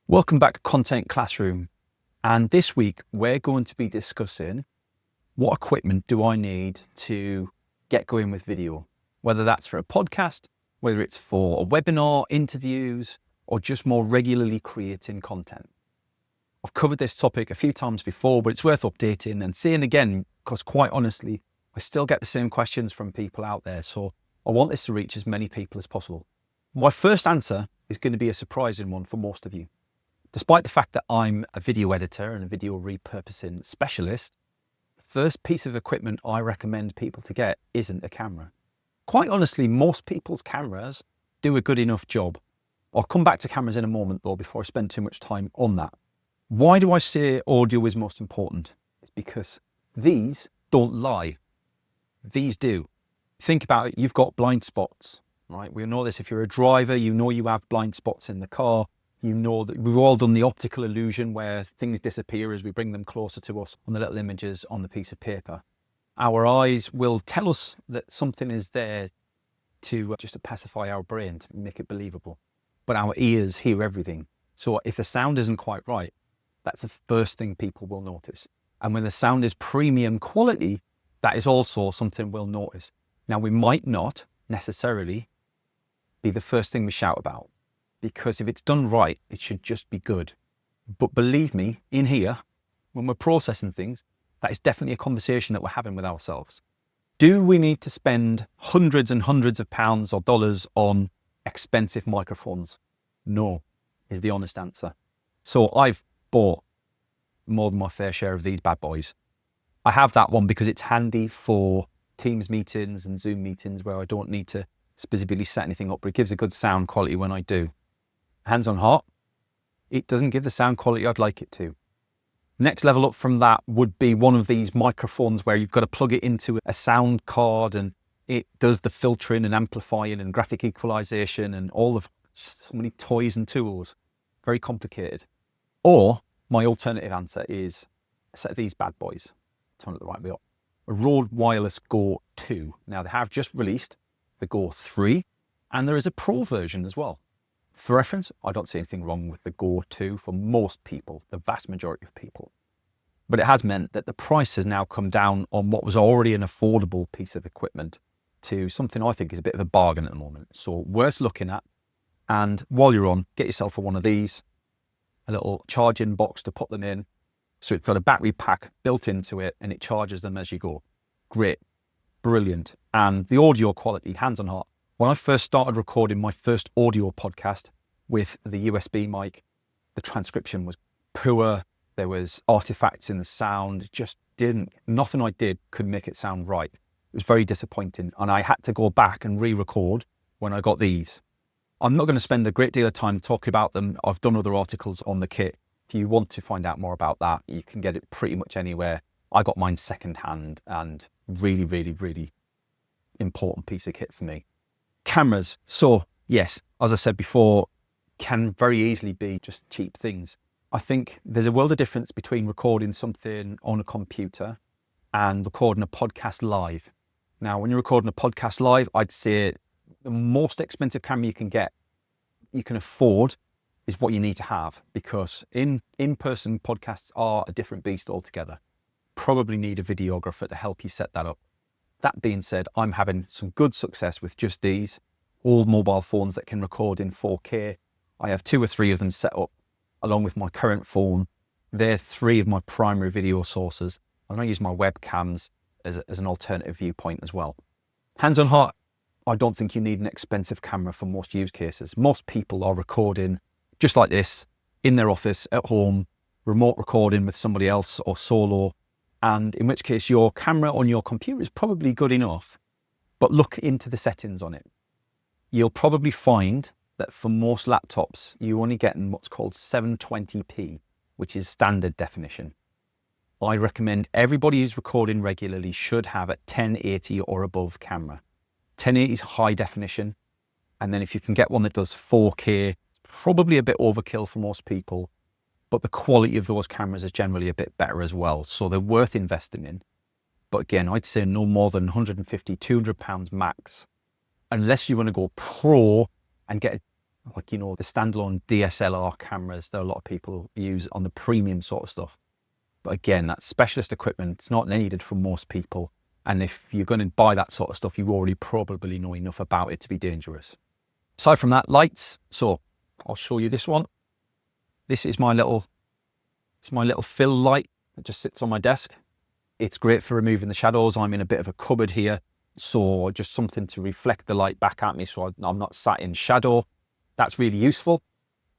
Welcome back to Content Classroom. And this week we're going to be discussing what equipment do I need to get going with video, whether that's for a podcast, whether it's for a webinar, interviews, or just more regularly creating content. I've covered this topic a few times before, but it's worth updating and saying again, because quite honestly, I still get the same questions from people out there. So I want this to reach as many people as possible. My first answer is going to be a surprising one for most of you. Despite the fact that I'm a video editor and a video repurposing specialist, the first piece of equipment I recommend people to get isn't a camera. Quite honestly, most people's cameras do a good enough job. I'll come back to cameras in a moment though, before I spend too much time on that. Why do I say audio is most important? It's because these don't lie. These do. Think about it, you've got blind spots, right? We know this. If you're a driver, you know you have blind spots in the car. You know that we've all done the optical illusion where things disappear as we bring them closer to us on the little images on the piece of paper. Our eyes will tell us that something is there just to pacify our brain, to make it believable. But our ears hear everything. So if the sound isn't quite right, that's the first thing people will notice. And when the sound is premium quality, that is also something we'll notice. Now, we might not necessarily be the first thing we shout about, because if it's done right, it should just be good. But believe me, in here, when we're processing things, that is definitely a conversation that we're having with ourselves. Do we need to spend hundreds and hundreds of pounds or dollars on expensive microphones? No, is the honest answer. So I've bought more than my fair share of these bad boys. I have that one because it's handy for Teams meetings and Zoom meetings where I don't need to specifically set anything up, but it gives a good sound quality when I do. Hands on heart, it doesn't give the sound quality I'd like it to. Next level up from that would be one of these microphones where you've got to plug it into a sound card and it does the filtering and amplifying and graphic equalization and all of so many toys and tools. Very complicated. Or my alternative answer is a set of these bad boys. Turn it the right way up. A Rode Wireless Go 2. Now they have just released the Go 3 and there is a Pro version as well. For reference, I don't see anything wrong with the Go 2 for most people, the vast majority of people. But it has meant that the price has now come down on what was already an affordable piece of equipment to something I think is a bit of a bargain at the moment. So worth looking at. And while you're on, get yourself one of these, a little charging box to put them in. So it's got a battery pack built into it and it charges them as you go. Great, brilliant. And the audio quality, hands on heart. When I first started recording my first audio podcast with the USB mic, the transcription was poor. There was artifacts in the sound. It just nothing I did could make it sound right. It was very disappointing. And I had to go back and re-record when I got these. I'm not going to spend a great deal of time talking about them. I've done other articles on the kit. If you want to find out more about that, you can get it pretty much anywhere. I got mine secondhand and really, really, really important piece of kit for me. Cameras. So yes, as I said before, can very easily be just cheap things. I think there's a world of difference between recording something on a computer and recording a podcast live. Now, when you're recording a podcast live, I'd say the most expensive camera you can afford is what you need to have, because in-person podcasts are a different beast altogether. Probably need a videographer to help you set that up. That being said, I'm having some good success with just these, all mobile phones that can record in 4K. I have 2 or 3 of them set up along with my current phone. They're 3 of my primary video sources. And I use my webcams as an alternative viewpoint as well. Hands on heart, I don't think you need an expensive camera for most use cases. Most people are recording just like this, in their office, at home, remote recording with somebody else or solo. And in which case your camera on your computer is probably good enough, but look into the settings on it. You'll probably find that for most laptops, you only get in what's called 720p, which is standard definition. I recommend everybody who's recording regularly should have a 1080 or above camera. 1080 is high definition. And then if you can get one that does 4K, it's probably a bit overkill for most people. But the quality of those cameras is generally a bit better as well. So they're worth investing in. But again, I'd say no more than 150, 200 pounds max. Unless you want to go pro and get like, the standalone DSLR cameras that a lot of people use on the premium sort of stuff. But again, that's specialist equipment. It's not needed for most people. And if you're going to buy that sort of stuff, you already probably know enough about it to be dangerous. Aside from that, lights. So I'll show you this one. This is my little fill light that just sits on my desk. It's great for removing the shadows. I'm in a bit of a cupboard here, so just something to reflect the light back at me so I'm not sat in shadow. That's really useful.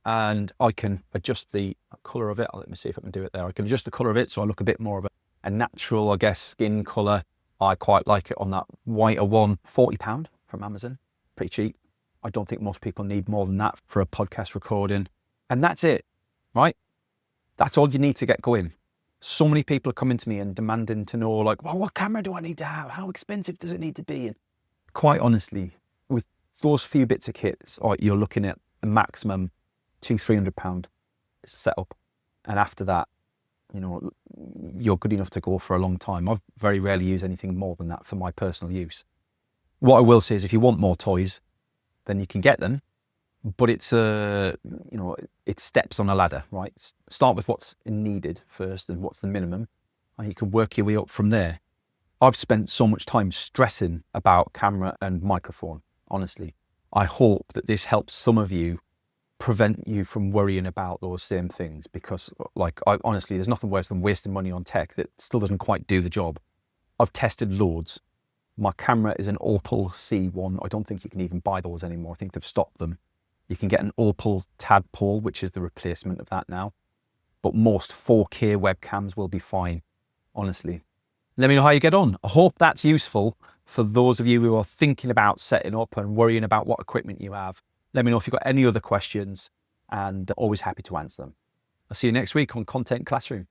And I can adjust the colour of it. Let me see if I can do it there. I can adjust the colour of it so I look a bit more of a natural, I guess, skin colour. I quite like it on that whiter one. £40 from Amazon, pretty cheap. I don't think most people need more than that for a podcast recording. And that's it, right? That's all you need to get going. So many people are coming to me and demanding to know, like, well, what camera do I need to have? How expensive does it need to be? And quite honestly, with those few bits of kits, you're looking at a maximum £200-300 setup. And after that, you're good enough to go for a long time. I've very rarely used anything more than that for my personal use. What I will say is if you want more toys, then you can get them. But it's it steps on a ladder, right? Start with what's needed first and what's the minimum, and you can work your way up from there. I've spent so much time stressing about camera and microphone, honestly. I hope that this helps some of you prevent you from worrying about those same things, because honestly, there's nothing worse than wasting money on tech that still doesn't quite do the job. I've tested loads. My camera is an Opal C1. I don't think you can even buy those anymore. I think they've stopped them. You can get an Opal Tadpole, which is the replacement of that now. But most 4K webcams will be fine, honestly. Let me know how you get on. I hope that's useful for those of you who are thinking about setting up and worrying about what equipment you have. Let me know if you've got any other questions, and always happy to answer them. I'll see you next week on Content Classroom.